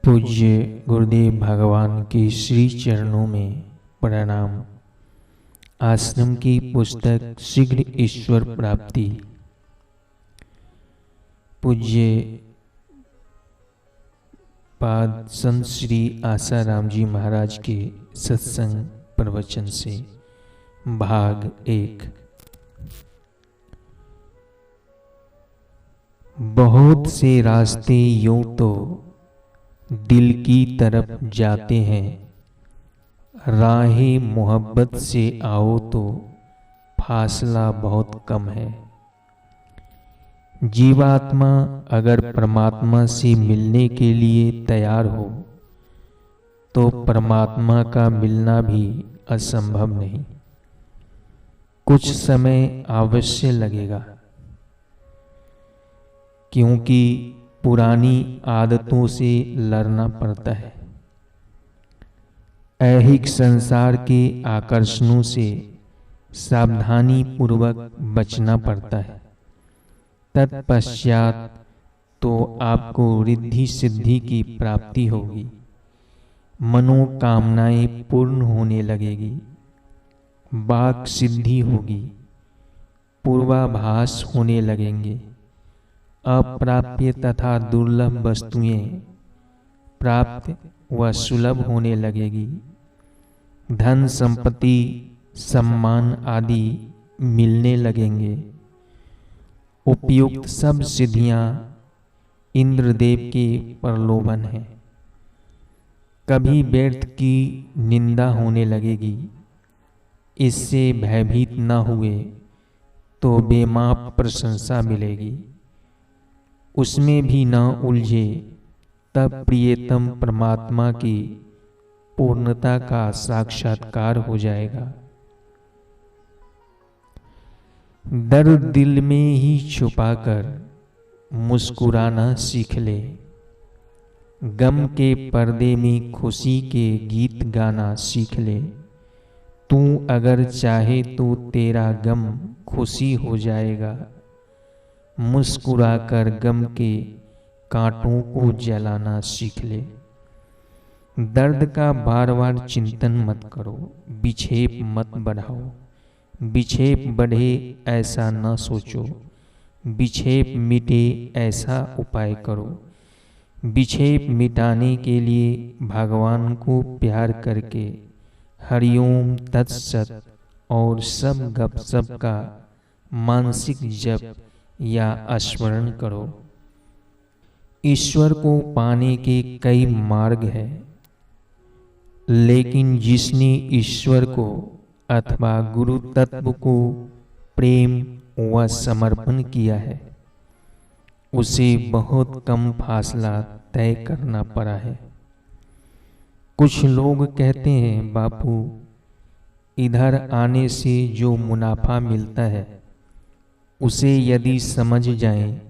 पूज्य गुरुदेव भगवान के श्री चरणों में प्रणाम। आश्रम की पुस्तक शीघ्र ईश्वर प्राप्ति। पूज्य पाद संत श्री आसाराम जी महाराज के सत्संग प्रवचन से भाग 1। बहुत से रास्ते यूं तो दिल की तरफ जाते हैं, राहे मोहब्बत से आओ तो फासला बहुत कम है। जीवात्मा अगर परमात्मा से मिलने के लिए तैयार हो तो परमात्मा का मिलना भी असंभव नहीं। कुछ समय अवश्य लगेगा, क्योंकि पुरानी आदतों से लड़ना पड़ता है। ऐहिक संसार के आकर्षणों से सावधानी पूर्वक बचना पड़ता है। तत्पश्चात तो आपको रिद्धि सिद्धि की प्राप्ति होगी, मनोकामनाएं पूर्ण होने लगेगी, वाक सिद्धि होगी, पूर्वाभास होने लगेंगे, अप्राप्य तथा दुर्लभ वस्तुएं प्राप्त व सुलभ होने लगेगी, धन संपत्ति सम्मान आदि मिलने लगेंगे। उपयुक्त सब सिद्धियां इंद्रदेव के प्रलोभन हैं। कभी व्यर्थ की निंदा होने लगेगी। इससे भयभीत न हुए तो बेमाप प्रशंसा मिलेगी। उसमें भी न उलझे तब प्रियतम परमात्मा की पूर्णता का साक्षात्कार हो जाएगा। दर्द दिल में ही छुपाकर मुस्कुराना सीख ले। गम के पर्दे में खुशी के गीत गाना सीख ले। तू अगर चाहे तो तेरा गम खुशी हो जाएगा। मुस्कुराकर गम के कांटों को जलाना सीख ले। दर्द का बार बार चिंतन मत करो, विक्षेप मत बढ़ाओ। विक्षेप बढ़े ऐसा न सोचो, विक्षेप मिटे ऐसा उपाय करो। विक्षेप मिटाने के लिए भगवान को प्यार करके हरिओम तत्सत और सब गपसप का मानसिक जप या स्मरण करो। ईश्वर को पाने के कई मार्ग हैं, लेकिन जिसने ईश्वर को अथवा गुरु तत्व को प्रेम व समर्पण किया है, उसे बहुत कम फासला तय करना पड़ा है। कुछ लोग कहते हैं, बापू इधर आने से जो मुनाफा मिलता है उसे यदि समझ जाएं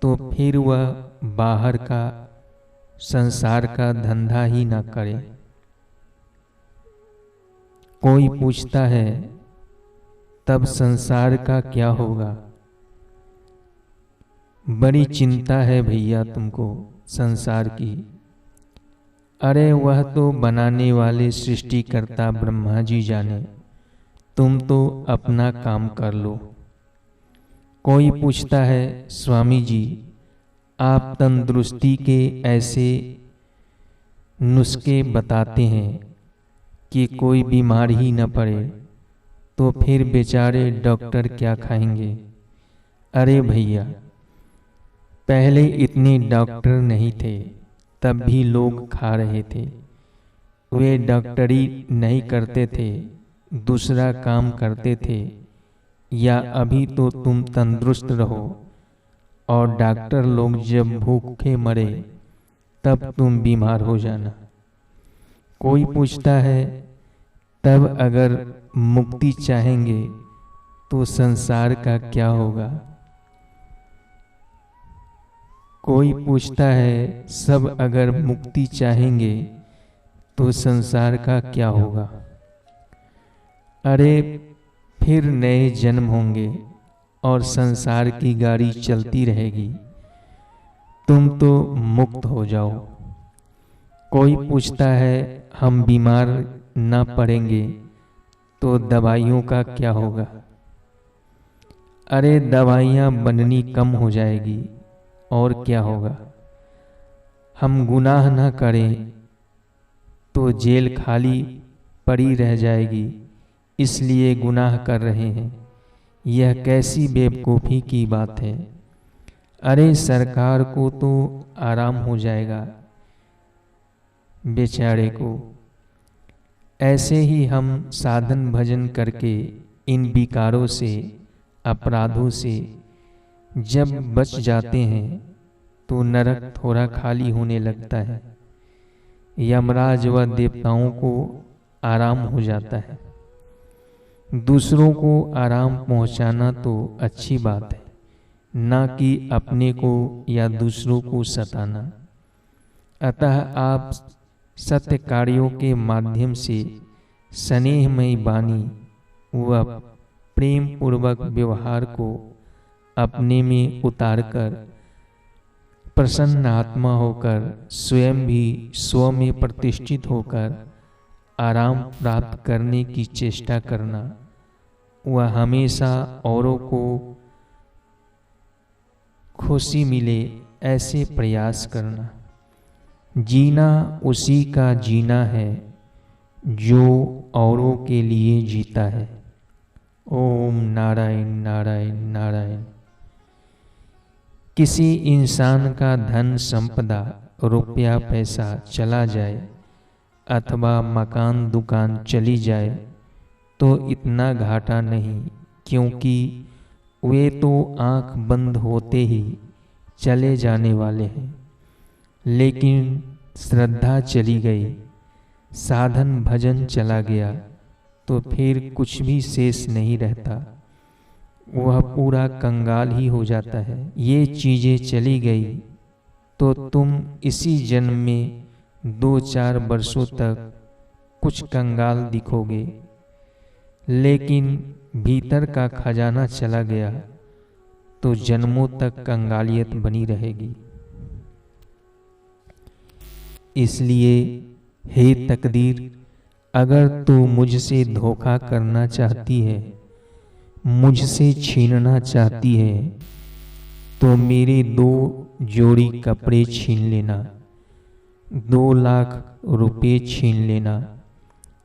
तो फिर वह बाहर का संसार का धंधा ही न करे। कोई पूछता है, तब संसार का क्या होगा? बड़ी चिंता है भैया तुमको संसार की। अरे वह तो बनाने वाले सृष्टिकर्ता ब्रह्मा जी जाने, तुम तो अपना काम कर लो। कोई पूछता है, स्वामी जी आप तंदुरुस्ती के ऐसे नुस्खे बताते हैं कि कोई बीमार ही न पड़े, तो फिर बेचारे डॉक्टर क्या खाएंगे? अरे भैया, पहले इतने डॉक्टर नहीं थे, तब भी लोग खा रहे थे। वे डॉक्टरी नहीं करते थे, दूसरा काम करते थे। या अभी तो तुम तंदुरुस्त रहो और डॉक्टर लोग जब भूखे मरे तब तुम बीमार हो जाना। कोई पूछता है, तब अगर मुक्ति चाहेंगे तो संसार का क्या होगा? कोई पूछता है, सब अगर मुक्ति चाहेंगे तो संसार का क्या होगा? अरे फिर नए जन्म होंगे और संसार की गाड़ी चलती रहेगी। तुम तो मुक्त हो जाओ। कोई पूछता है हम बीमार ना पड़ेंगे तो दवाइयों का क्या होगा? अरे दवाइयाँ बननी कम हो जाएगी और क्या होगा। हम गुनाह ना करें तो जेल खाली पड़ी रह जाएगी, इसलिए गुनाह कर रहे हैं। यह कैसी बेवकूफ़ी की बात है। अरे सरकार को तो आराम हो जाएगा, बेचारे को। ऐसे ही हम साधन भजन करके इन विकारों से, अपराधों से जब बच जाते हैं तो नरक थोड़ा खाली होने लगता है, यमराज व देवताओं को आराम हो जाता है। दूसरों को आराम पहुंचाना तो अच्छी बात है, ना कि अपने को या दूसरों को सताना। अतः आप सत्य कार्यों के माध्यम से स्नेहमयी वाणी व प्रेम पूर्वक व्यवहार को अपने में उतारकर प्रसन्न आत्मा होकर स्वयं भी स्व में प्रतिष्ठित होकर आराम प्राप्त करने की चेष्टा करना, वह हमेशा औरों को खुशी मिले ऐसे प्रयास करना। जीना उसी का जीना है जो औरों के लिए जीता है। ओम नारायण नारायण नारायण। किसी इंसान का धन संपदा, रुपया पैसा चला जाए अथवा मकान दुकान चली जाए तो इतना घाटा नहीं, क्योंकि वे तो आंख बंद होते ही चले जाने वाले हैं। लेकिन श्रद्धा चली गई, साधन भजन चला गया तो फिर कुछ भी शेष नहीं रहता, वह पूरा कंगाल ही हो जाता है। ये चीज़ें चली गई तो तुम इसी जन्म में 2-4 वर्षों तक कुछ कंगाल दिखोगे, लेकिन भीतर का खजाना चला गया तो जन्मों तक कंगालियत बनी रहेगी। इसलिए हे तकदीर, अगर तू मुझसे धोखा करना चाहती है, मुझसे छीनना चाहती है, तो मेरे 2 जोड़ी कपड़े छीन लेना, 2 लाख रुपए छीन लेना,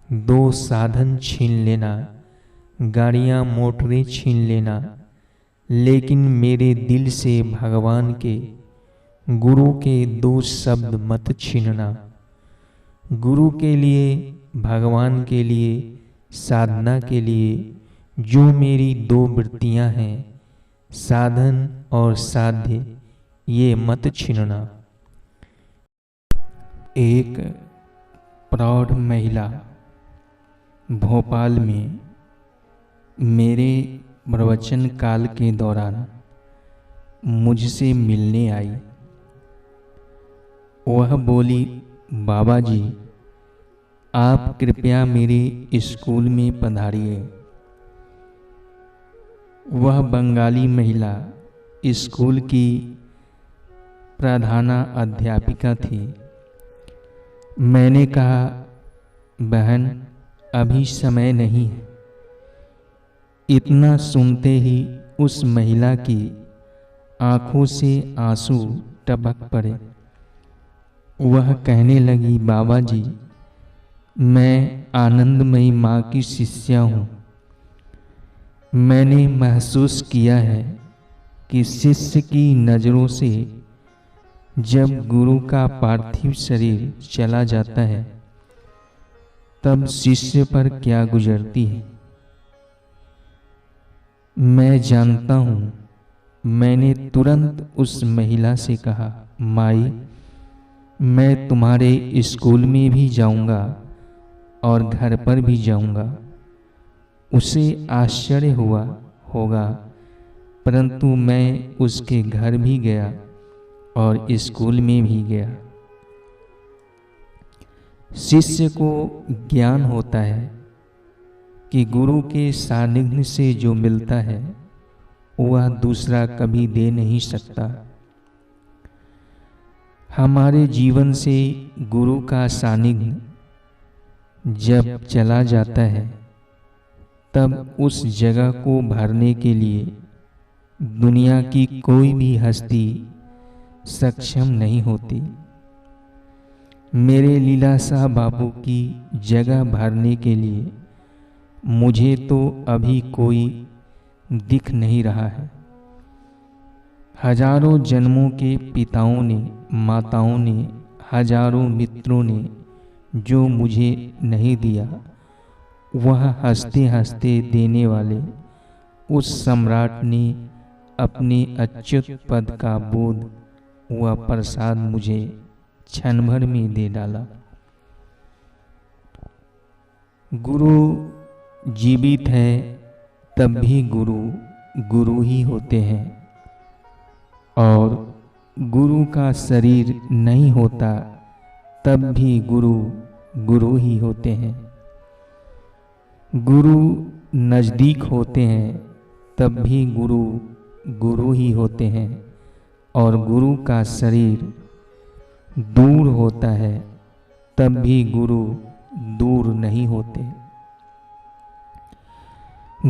2 साधन छीन लेना, गाड़ियाँ मोटरें छीन लेना, लेकिन मेरे दिल से भगवान के, गुरु के 2 शब्द मत छीनना। गुरु के लिए, भगवान के लिए, साधना के लिए जो मेरी 2 वृत्तियां हैं, साधन और साध्य, ये मत छीनना। एक प्रौढ़ महिला भोपाल में मेरे प्रवचन काल के दौरान मुझसे मिलने आई। वह बोली, बाबा जी आप कृपया मेरे स्कूल में पधारिए। वह बंगाली महिला स्कूल की प्रधाना अध्यापिका थी। मैंने कहा, बहन अभी समय नहीं है। इतना सुनते ही उस महिला की आंखों से आंसू टपक पड़े। वह कहने लगी, बाबा जी मैं आनंदमयी माँ की शिष्या हूँ। मैंने महसूस किया है कि शिष्य की नज़रों से जब गुरु का पार्थिव शरीर चला जाता है तब शिष्य पर क्या गुजरती है। मैं जानता हूँ। मैंने तुरंत उस महिला से कहा, माई मैं तुम्हारे स्कूल में भी जाऊंगा और घर पर भी जाऊंगा। उसे आश्चर्य हुआ होगा, परंतु मैं उसके घर भी गया और स्कूल में भी गया। शिष्य को ज्ञान होता है कि गुरु के सानिध्य से जो मिलता है वह दूसरा कभी दे नहीं सकता। हमारे जीवन से गुरु का सानिध्य जब चला जाता है, तब उस जगह को भरने के लिए दुनिया की कोई भी हस्ती सक्षम नहीं होती। मेरे लीलाशाह बाबू की जगह भरने के लिए मुझे तो अभी कोई दिख नहीं रहा है। हजारों जन्मों के पिताओं ने, माताओं ने, हजारों मित्रों ने जो मुझे नहीं दिया, वह हंसते हंसते देने वाले उस सम्राट ने अपने अच्युत पद का बोध व प्रसाद मुझे क्षण भर में दे डाला। गुरु जीवित है तब भी गुरु गुरु ही होते हैं, और गुरु का शरीर नहीं होता तब भी गुरु गुरु ही होते हैं। गुरु नज़दीक होते हैं तब भी गुरु गुरु ही होते हैं, और गुरु का शरीर दूर होता है तब भी गुरु दूर नहीं होते।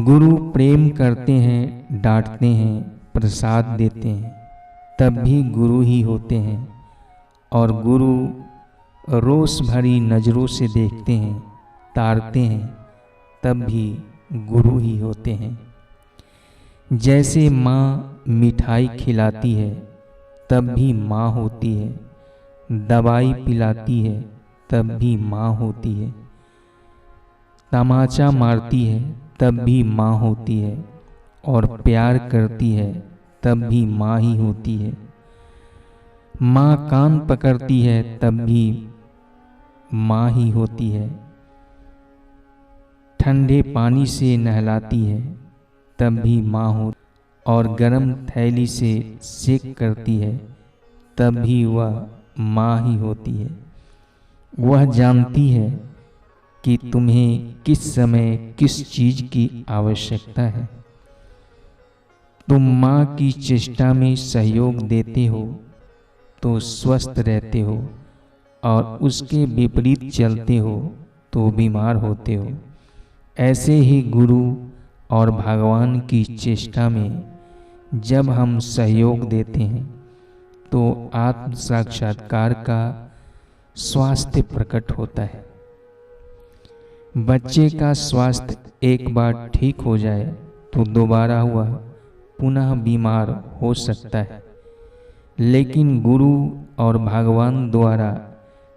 गुरु प्रेम करते हैं, डांटते हैं, प्रसाद देते हैं, तब भी गुरु ही होते हैं, और गुरु रोष भरी नज़रों से देखते हैं, ताड़ते हैं, तब भी गुरु ही होते हैं। जैसे माँ मिठाई खिलाती है तब भी माँ होती है, दवाई पिलाती है तब भी माँ होती है, तमाचा मारती है तब भी माँ होती है, और प्यार करती है तब भी माँ ही होती है। माँ कान पकड़ती है तब भी माँ ही होती है, ठंडे पानी से नहलाती है तब भी माँ हो, और गर्म थैली से सेक करती है तब भी वह माँ ही होती है। वह जानती है कि तुम्हें किस समय किस चीज़ की आवश्यकता है। तुम माँ की चेष्टा में सहयोग देते हो तो स्वस्थ रहते हो, और उसके विपरीत चलते हो तो बीमार होते हो। ऐसे ही गुरु और भगवान की चेष्टा में जब हम सहयोग देते हैं तो आत्म साक्षात्कार का स्वास्थ्य प्रकट होता है। बच्चे का स्वास्थ्य एक बार ठीक हो जाए तो दोबारा वह पुनः बीमार हो सकता है, लेकिन गुरु और भगवान द्वारा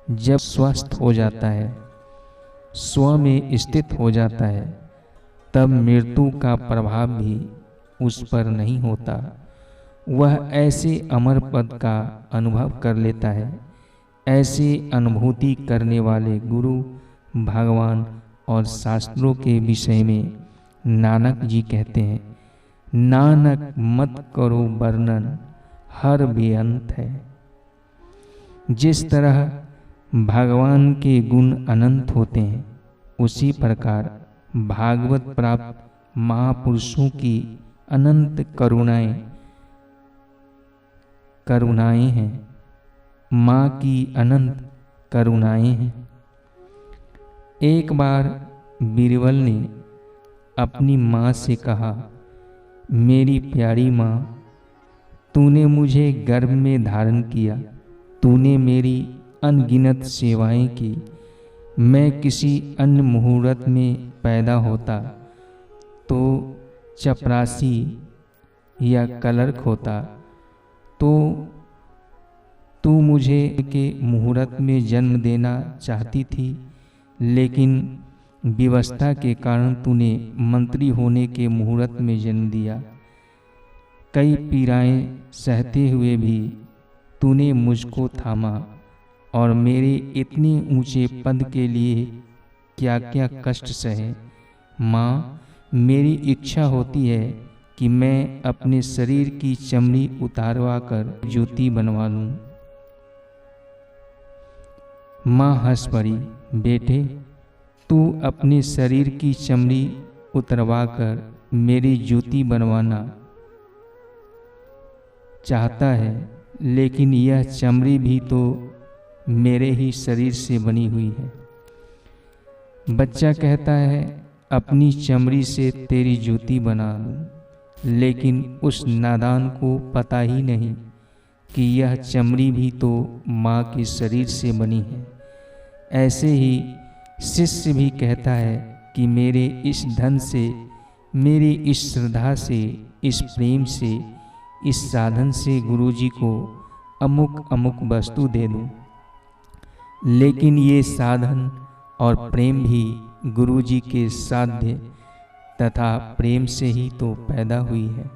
जब स्वस्थ हो जाता है, स्व में स्थित हो जाता है, तब मृत्यु का प्रभाव भी उस पर नहीं होता। वह ऐसे अमर पद का अनुभव कर लेता है। ऐसे अनुभूति करने वाले गुरु, भगवान और शास्त्रों के विषय में नानक जी कहते हैं, नानक मत करो वर्णन हर बेअंत है। जिस तरह भगवान के गुण अनंत होते हैं, उसी प्रकार भागवत प्राप्त महापुरुषों की अनंत करुणाएं हैं। माँ की अनंत करुणाएं हैं। एक बार बीरबल ने अपनी माँ से कहा, मेरी प्यारी माँ, तूने मुझे गर्भ में धारण किया, तूने मेरी अनगिनत सेवाएं की। मैं किसी अन्य मुहूर्त में पैदा होता तो चपरासी या क्लर्क होता, तो तू मुझे के मुहूर्त में जन्म देना चाहती थी, लेकिन विवशता के कारण तूने मंत्री होने के मुहूर्त में जन्म दिया। कई पीड़ाएं सहते हुए भी तूने मुझको थामा, और मेरे इतने ऊंचे पद के लिए क्या क्या कष्ट सहे। माँ, मेरी इच्छा होती है कि मैं अपने शरीर की चमड़ी उतारवा कर ज्योति बनवा लूं। माँ हंस पड़ी, बेटे, तू अपने शरीर की चमड़ी उतरवा कर मेरी ज्योति बनवाना चाहता है, लेकिन यह चमड़ी भी तो मेरे ही शरीर से बनी हुई है। बच्चा कहता है अपनी चमड़ी से तेरी जूती बना दूं, लेकिन उस नादान को पता ही नहीं कि यह चमड़ी भी तो माँ के शरीर से बनी है। ऐसे ही शिष्य भी कहता है कि मेरे इस धन से, मेरी इस श्रद्धा से, इस प्रेम से, इस साधन से गुरुजी को अमुक अमुक वस्तु दे दूं। लेकिन ये साधन और प्रेम भी गुरुजी के साध्य तथा प्रेम से ही तो पैदा हुई है।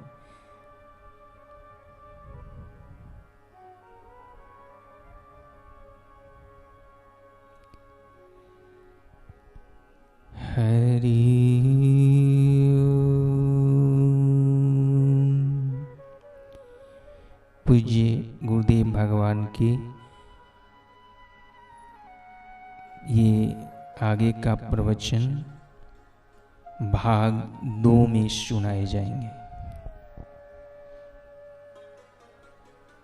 हरि पूज्य गुरुदेव भगवान के ये आगे का प्रवचन भाग 2 में सुनाए जाएंगे।